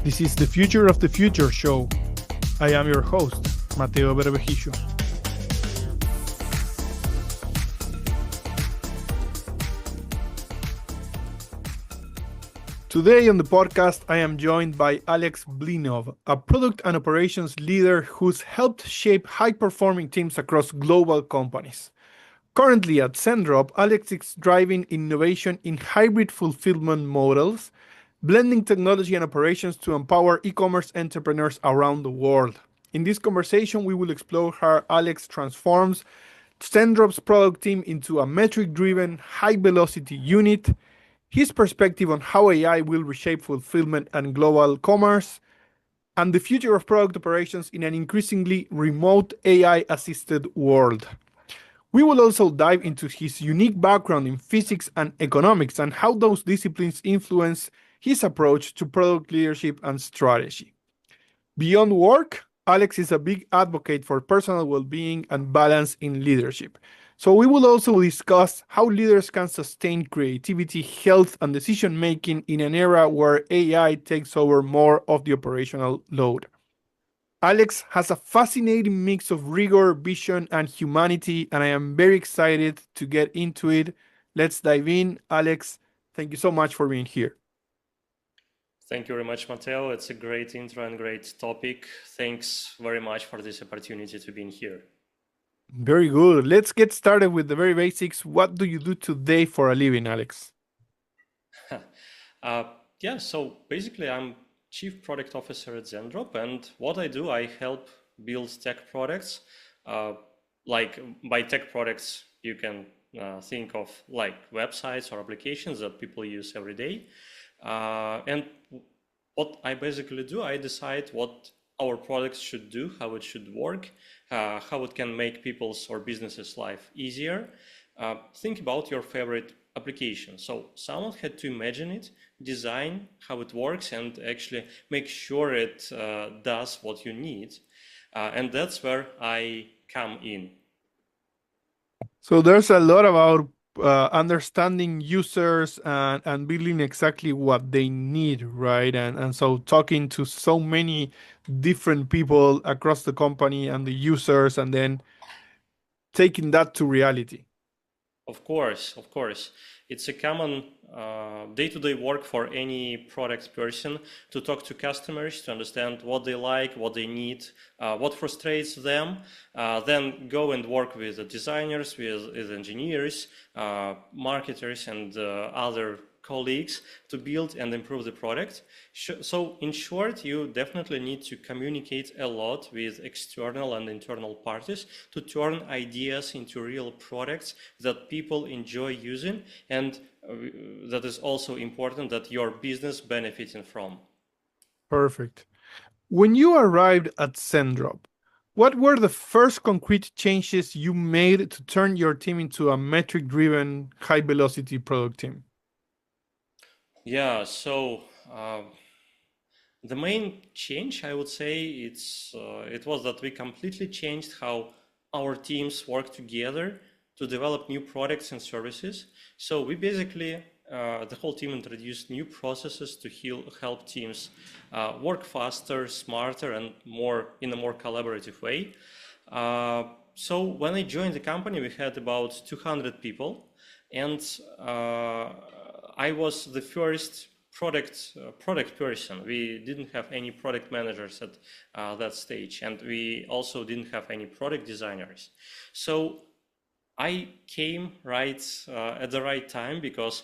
This is the Future of the Future show. I am your host, Mateo Berbejicio. Today on the podcast, I am joined by Alex Blinov, a product and operations leader who's helped shape high-performing teams across global companies. Currently at Zendrop, Alex is driving innovation in hybrid fulfillment models, blending technology and operations to empower e-commerce entrepreneurs around the world. In this conversation, we will explore how Alex transforms Zendrop's product team into a metric-driven, high-velocity unit, his perspective on how AI will reshape fulfillment and global commerce, and the future of product operations in an increasingly remote AI-assisted world. We will also dive into his unique background in physics and economics and how those disciplines influence his approach to product leadership and strategy. Beyond work, Alex is a big advocate for personal well-being and balance in leadership. So we will also discuss how leaders can sustain creativity, health, and decision-making in an era where AI takes over more of the operational load. Alex has a fascinating mix of rigor, vision, and humanity, and I am very excited to get into it. Let's dive in. Alex, thank you so much for being here. Thank you very much, Mateo. It's a great intro and great topic. Thanks very much for this opportunity to be in here. Very good. Let's get started with the very basics. What do you do today for a living, Alex? So basically I'm Chief Product Officer at Zendrop, and what I do, I help build tech products. Like by tech products, you can think of like websites or applications that people use every day. And what I basically do, I decide what our products should do, how it should work, how it can make people's or businesses' life easier. Think about your favorite application. So someone had to imagine it, design how it works, and actually make sure it does what you need. And that's where I come in. So there's a lot about understanding users and building exactly what they need, right? And so talking to so many different people across the company and the users, and then taking that to reality. Of course. It's a common day-to-day work for any product person to talk to customers, to understand what they like, what they need, what frustrates them, then go and work with the designers, with engineers, marketers, and other colleagues to build and improve the product. So in short, you definitely need to communicate a lot with external and internal parties to turn ideas into real products that people enjoy using, and that is also important that your business benefiting from. Perfect. When you arrived at Zendrop, what were the first concrete changes you made to turn your team into a metric-driven, high-velocity product team? Yeah, so the main change, I would say, it was that we completely changed how our teams work together to develop new products and services. So we basically, the whole team introduced new processes to help teams work faster, smarter, and in a more collaborative way. So when I joined the company, we had about 200 people, and I was the first product person. We didn't have any product managers at that stage, and we also didn't have any product designers. So I came right at the right time because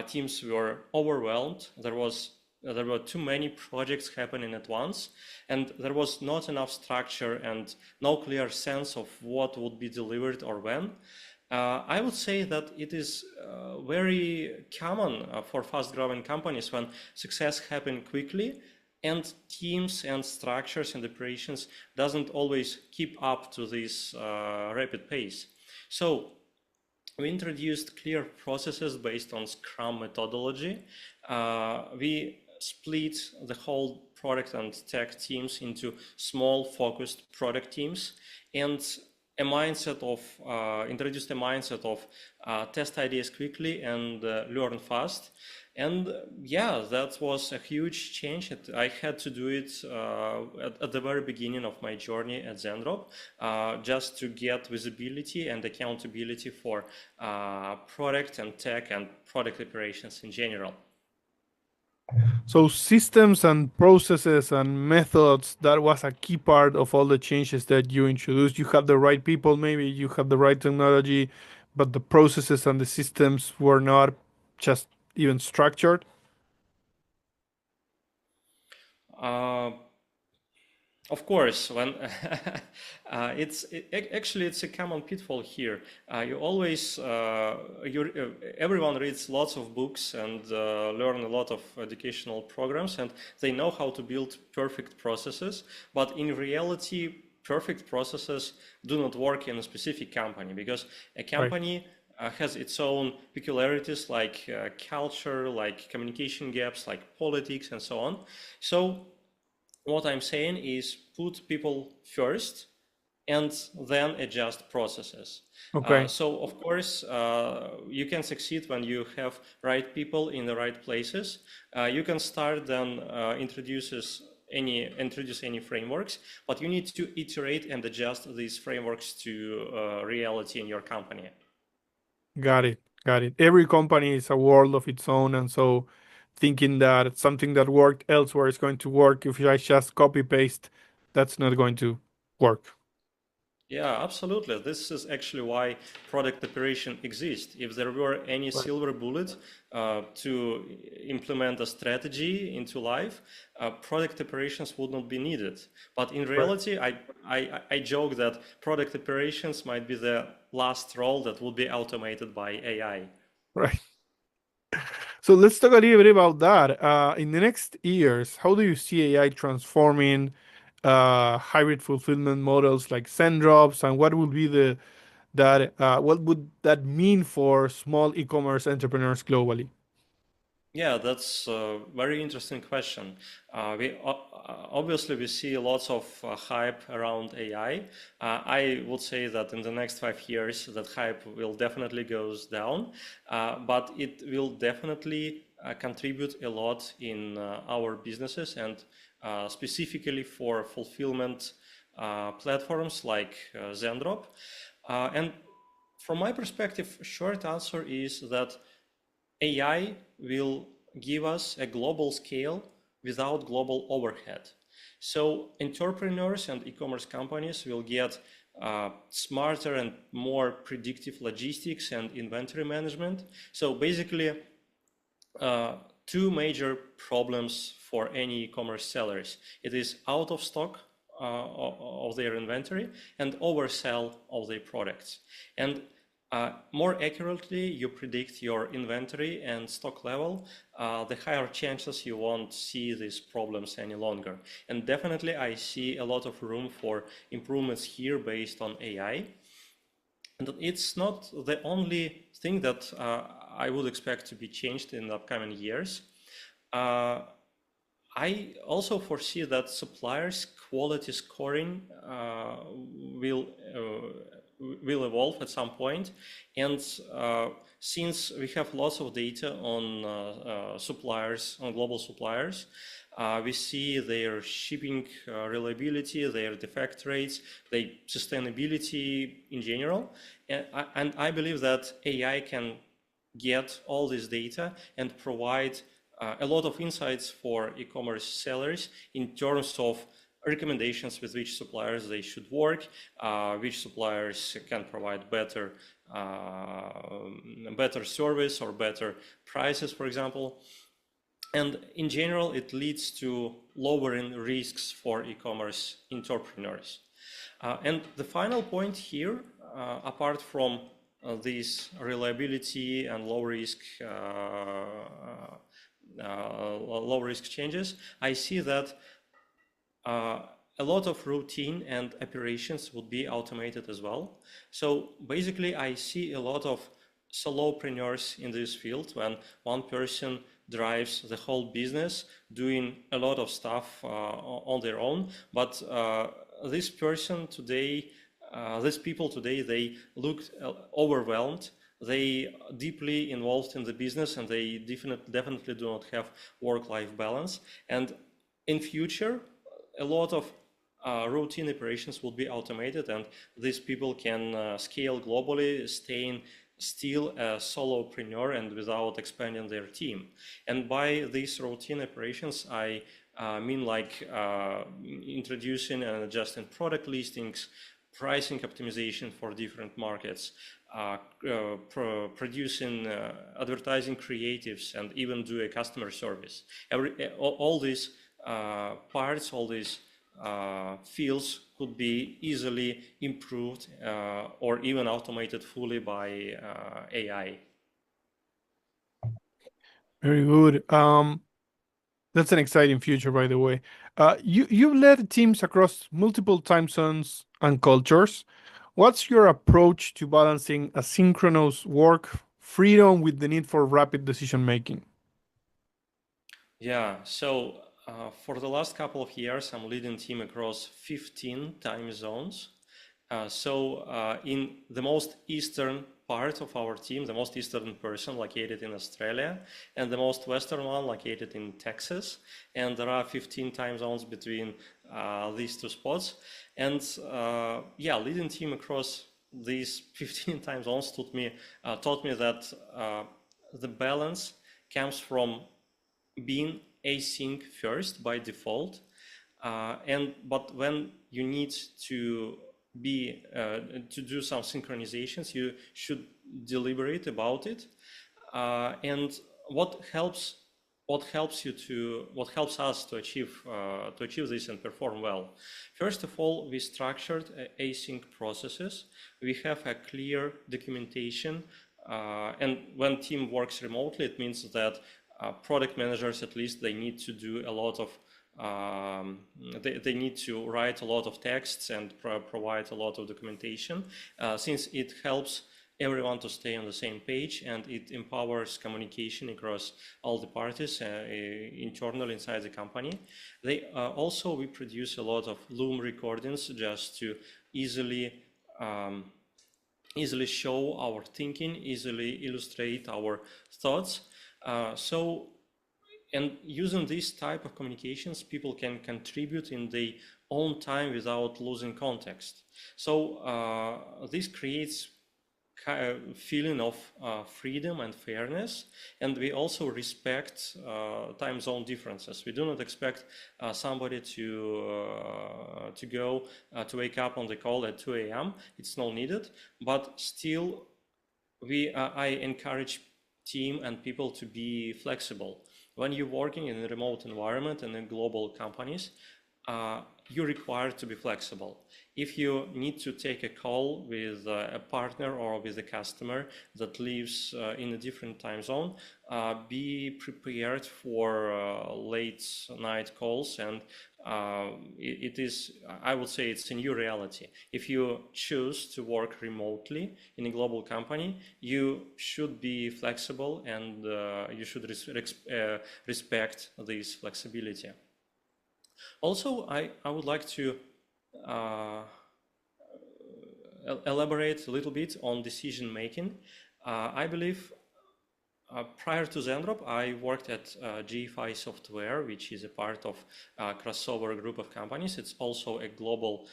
teams were overwhelmed. There were too many projects happening at once, and there was not enough structure and no clear sense of what would be delivered or when. I would say that it is very common for fast-growing companies when success happens quickly and teams and structures and operations doesn't always keep up to this rapid pace. So we introduced clear processes based on Scrum methodology. We split the whole product and tech teams into small focused product teams, and a mindset of introduced a mindset of test ideas quickly and learn fast. And yeah, that was a huge change. I had to do it at the very beginning of my journey at Zendrop, just to get visibility and accountability for product and tech and product operations in general. So systems and processes and methods, that was a key part of all the changes that you introduced. You had the right people, maybe you had the right technology, but the processes and the systems were not just even structured. Uh, Of course, when actually it's a common pitfall here. You always everyone reads lots of books and learn a lot of educational programs, and they know how to build perfect processes. But in reality, perfect processes do not work in a specific company, because a company has its own peculiarities, like culture, like communication gaps, like politics, and so on. So what I'm saying is put people first and then adjust processes. Okay. So of course, you can succeed when you have right people in the right places. You can start then introduce any frameworks, but you need to iterate and adjust these frameworks to reality in your company. Got it. Got it. Every company is a world of its own, and so thinking that something that worked elsewhere is going to work if I just copy paste, that's not going to work. Yeah, absolutely. This is actually why product operation exists. If there were any silver bullet to implement a strategy into life, product operations would not be needed. But in reality, I joke that product operations might be the last role that will be automated by AI. Right. So let's talk a little bit about that. In the next years, how do you see AI transforming hybrid fulfillment models like Zendrops, and what will be what would that mean for small e-commerce entrepreneurs globally? Yeah, that's a very interesting question. We obviously we see lots of hype around AI. I would say that in the next 5 years, that hype will definitely goes down, but it will definitely contribute a lot in our businesses, and specifically for fulfillment platforms like Zendrop. And from my perspective, short answer is that AI will give us a global scale without global overhead. So entrepreneurs and e-commerce companies will get smarter and more predictive logistics and inventory management. So basically, two major problems for any e-commerce sellers. It is out of stock of their inventory and oversell of their products. And more accurately you predict your inventory and stock level, the higher chances you won't see these problems any longer. And definitely I see a lot of room for improvements here based on AI. And it's not the only thing that I would expect to be changed in the upcoming years. I also foresee that suppliers' quality scoring will evolve at some point, and since we have lots of data on suppliers, on global suppliers, we see their shipping reliability, their defect rates, their sustainability in general, and I believe that AI can get all this data and provide a lot of insights for e-commerce sellers in terms of recommendations with which suppliers they should work, which suppliers can provide better service or better prices, for example. And in general, it leads to lowering risks for e-commerce entrepreneurs. And the final point here, apart from this reliability and low risk changes, I see that a lot of routine and operations would be automated as well. So basically, I see a lot of solopreneurs in this field, when one person drives the whole business, doing a lot of stuff on their own. But this person today these people today, they looked overwhelmed. They deeply involved in the business, and they definitely do not have work-life balance. And in future, a lot of routine operations will be automated, and these people can scale globally, staying still a solopreneur and without expanding their team. And by these routine operations, I mean like introducing and adjusting product listings, pricing optimization for different markets, producing advertising creatives, and even do a customer service. All these parts, all these fields could be easily improved or even automated fully by AI. Very good. That's an exciting future, by the way. You've led teams across multiple time zones and cultures. What's your approach to balancing asynchronous work freedom with the need for rapid decision making? Yeah, so for the last couple of years, I'm leading team across 15 time zones. In the most eastern part of our team, the most eastern person located in Australia, and the most western one located in Texas. And there are 15 time zones between these two spots. And yeah, leading team across these 15 time zones taught me that the balance comes from being async first by default, but when you need to do some synchronizations, you should deliberate about it. And what helps us to achieve this and perform well? First of all, we structured async processes. We have a clear documentation, and when team works remotely, it means that product managers, at least, they need to do a lot of they need to write a lot of texts and provide a lot of documentation, since it helps everyone to stay on the same page, and it empowers communication across all the parties internal inside the company. We produce a lot of Loom recordings just to easily show our thinking, easily illustrate our thoughts. And using this type of communications, people can contribute in their own time without losing context. So this creates a feeling of freedom and fairness, and we also respect time zone differences. We do not expect somebody to wake up on the call at 2 a.m. It's not needed, but still, I encourage team and people to be flexible. When you're working in a remote environment and in global companies, you're required to be flexible. If you need to take a call with a partner or with a customer that lives in a different time zone, be prepared for late night calls, and it is, I would say, it's a new reality. If you choose to work remotely in a global company, you should be flexible, and you should respect this flexibility. Also, I would like to elaborate a little bit on decision making. I believe prior to Zendrop, I worked at GFI Software, which is a part of a crossover group of companies. It's also a global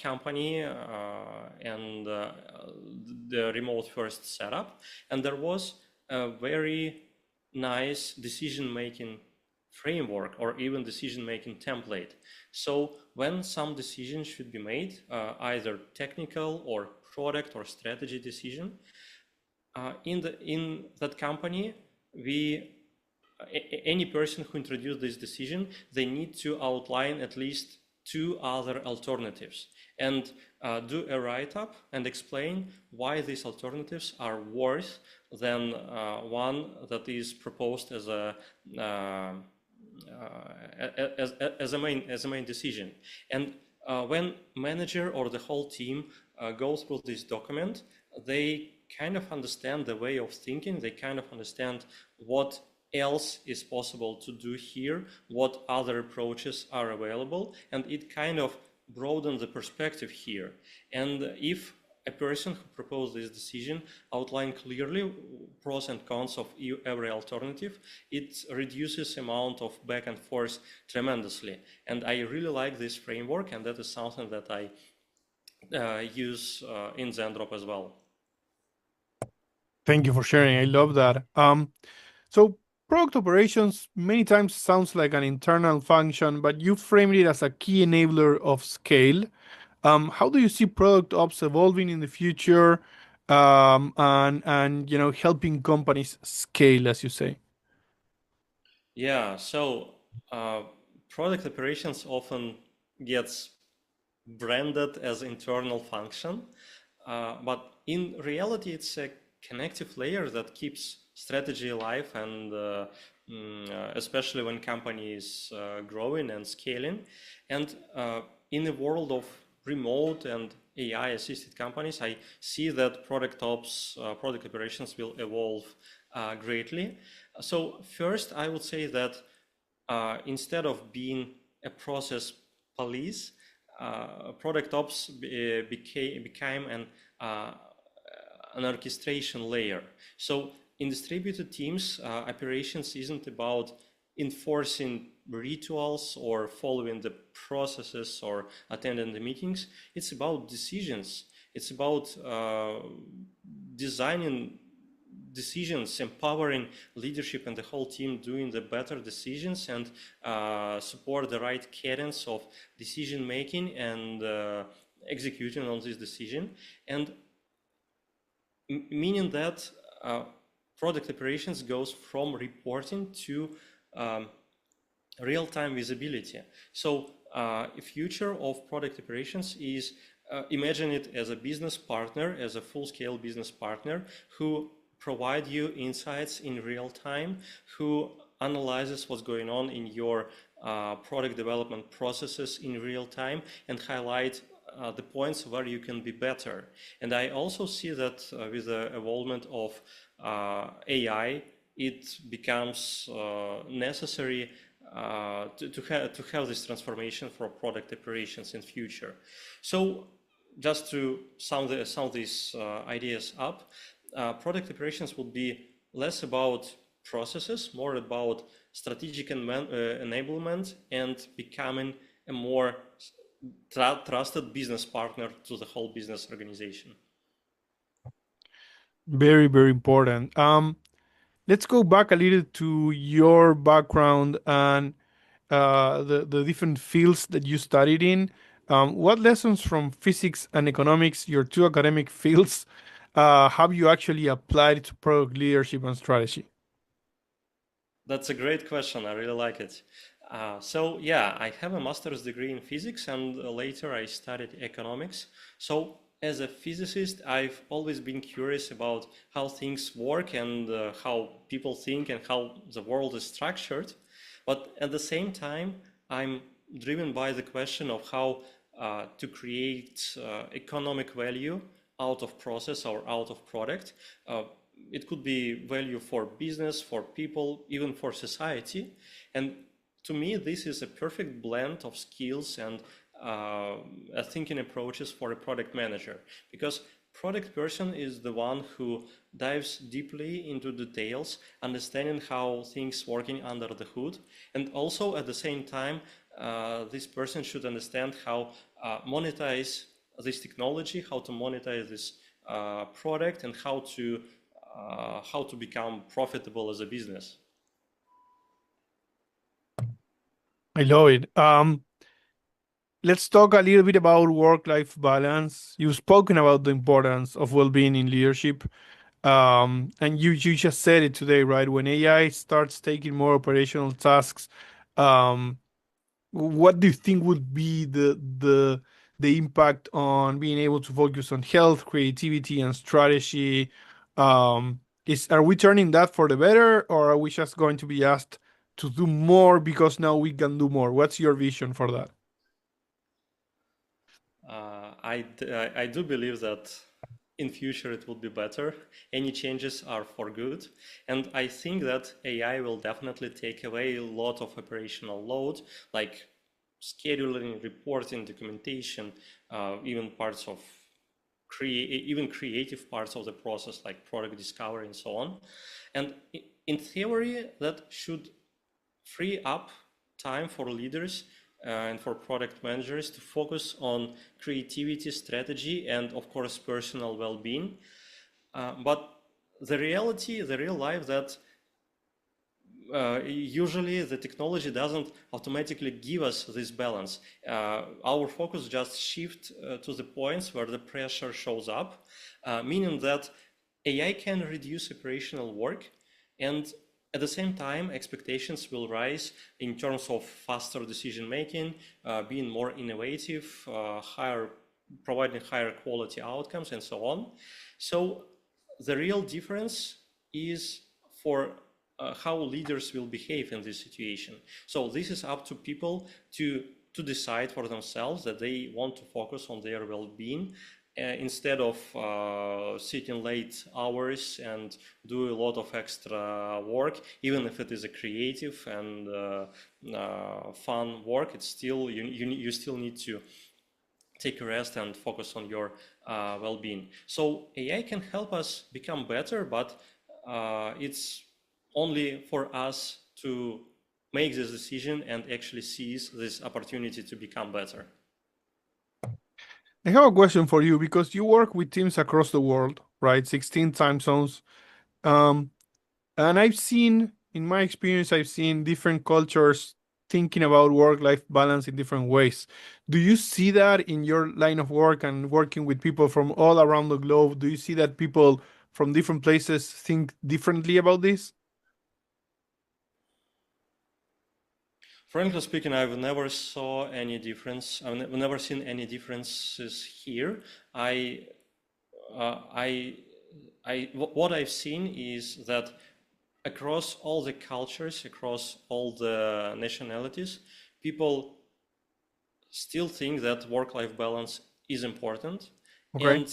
company and the remote first setup. And there was a very nice decision-making framework or even decision-making template. So when some decision should be made, either technical or product or strategy decision, in that company, any person who introduced this decision, they need to outline at least 2 other alternatives and do a write-up and explain why these alternatives are worse than one that is proposed as a main decision. And when manager or the whole team goes through this document, they kind of understand the way of thinking. They kind of understand what else is possible to do here, what other approaches are available, and it kind of broaden the perspective here. And if a person who proposed this decision outline clearly pros and cons of every alternative, it reduces amount of back and forth tremendously. And I really like this framework, and that is something that I use in Zendrop as well. Thank you for sharing. I love that. So product operations many times sounds like an internal function, but you framed it as a key enabler of scale. How do you see product ops evolving in the future, and helping companies scale, as you say? Yeah, so product operations often gets branded as internal function, but in reality, it's a connective layer that keeps strategy alive, and especially when company is growing and scaling. And in the world of remote and AI assisted companies, I see that product ops, product operations will evolve greatly. So first, I would say that instead of being a process police, product ops became an orchestration layer. So in distributed teams, operations isn't about enforcing rituals or following the processes or attending the meetings. It's about decisions. It's about designing decisions, empowering leadership and the whole team doing the better decisions, and support the right cadence of decision making and executing on this decision. And meaning that product operations goes from reporting to real-time visibility. So a future of product operations is imagine it as a business partner, as a full-scale business partner who provide you insights in real time, who analyzes what's going on in your product development processes in real time, and highlight the points where you can be better. And I also see that with the evolvement of AI, it becomes necessary to have this transformation for product operations in future. So just to sum these ideas up, product operations will be less about processes, more about strategic enablement and becoming a more trusted business partner to the whole business organization. Very, very important. Let's go back a little to your background and the different fields that you studied in. What lessons from physics and economics, your two academic fields, have you actually applied to product leadership and strategy? That's a great question. I really like it. So yeah, I have a master's degree in physics, and later I studied economics. So as a physicist, I've always been curious about how things work and how people think and how the world is structured. But at the same time, I'm driven by the question of how to create economic value out of process or out of product. It could be value for business, for people, even for society. And to me, this is a perfect blend of skills and thinking approaches for a product manager, because product person is the one who dives deeply into details, understanding how things working under the hood, and also at the same time, this person should understand how monetize this technology, how to monetize this product, and how to become profitable as a business. I love it. Let's talk a little bit about work-life balance. You've spoken about the importance of well-being in leadership, and you just said it today, right? When AI starts taking more operational tasks, um, what do you think would be the impact on being able to focus on health, creativity, and strategy? Are we turning that for the better, or are we just going to be asked to do more because now we can do more? What's your vision for that? I do believe that in future it will be better. Any changes are for good. And I think that AI will definitely take away a lot of operational load, like scheduling, reporting, documentation, even parts of even creative parts of the process like product discovery and so on. And in theory, that should free up time for leaders and for product managers to focus on creativity, strategy, and of course personal well-being. But the reality, the real life, that usually the technology doesn't automatically give us this balance. Our focus just shift to the points where the pressure shows up, meaning that AI can reduce operational work, and at the same time, expectations will rise in terms of faster decision making, being more innovative, providing higher quality outcomes, and so on. So the real difference is for how leaders will behave in this situation. So this is up to people to decide for themselves that they want to focus on their well-being instead of sitting late hours and do a lot of extra work. Even if it is a creative and fun work, it's still you still need to take a rest and focus on your well-being. So AI can help us become better, but it's only for us to make this decision and actually seize this opportunity to become better. I have a question for you because you work with teams across the world, right? 16 time zones. Um, and in my experience, I've seen different cultures thinking about work-life balance in different ways. Do you see that in your line of work and working with people from all around the globe? Do you see that people from different places think differently about this? Frankly speaking, I've never saw any difference. I've never seen any differences here. What I've seen is that across all the cultures, across all the nationalities, people still think that work-life balance is important. Okay.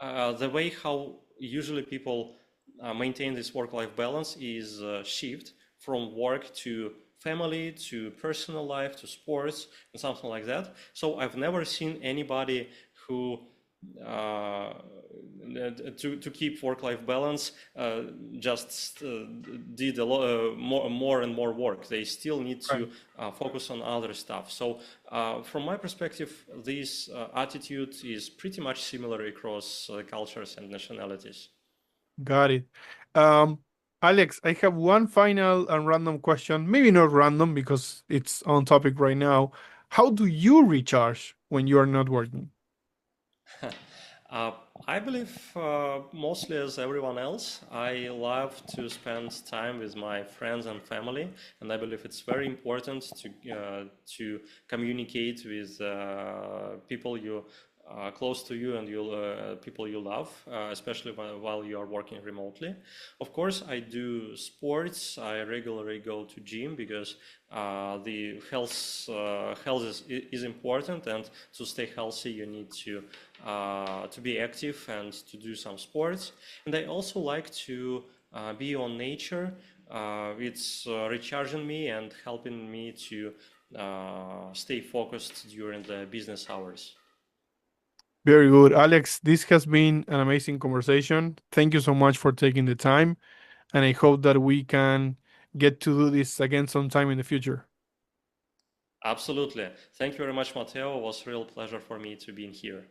And the way how usually people maintain this work-life balance is shift from work to family to personal life to sports and something like that. So I've never seen anybody who uh, to keep work-life balance just did a lot more and more work. They still need Right. to focus on other stuff. So from my perspective, this attitude is pretty much similar across cultures and nationalities. Got it. Um, Alex, I have one final and random question. Maybe not random because it's on topic right now. How do you recharge when you are not working? Uh, I believe mostly as everyone else, I love to spend time with my friends and family, and I believe it's very important to communicate with people you close to you and people you love, especially while you are working remotely. Of course, I do sports. I regularly go to gym because the health is important, and to stay healthy, you need to be active and to do some sports. And I also like to be on nature. It's recharging me and helping me to stay focused during the business hours. Very good. Alex, this has been an amazing conversation. Thank you so much for taking the time, and I hope that we can get to do this again sometime in the future. Absolutely. Thank you very much, Matteo. It was a real pleasure for me to be in here.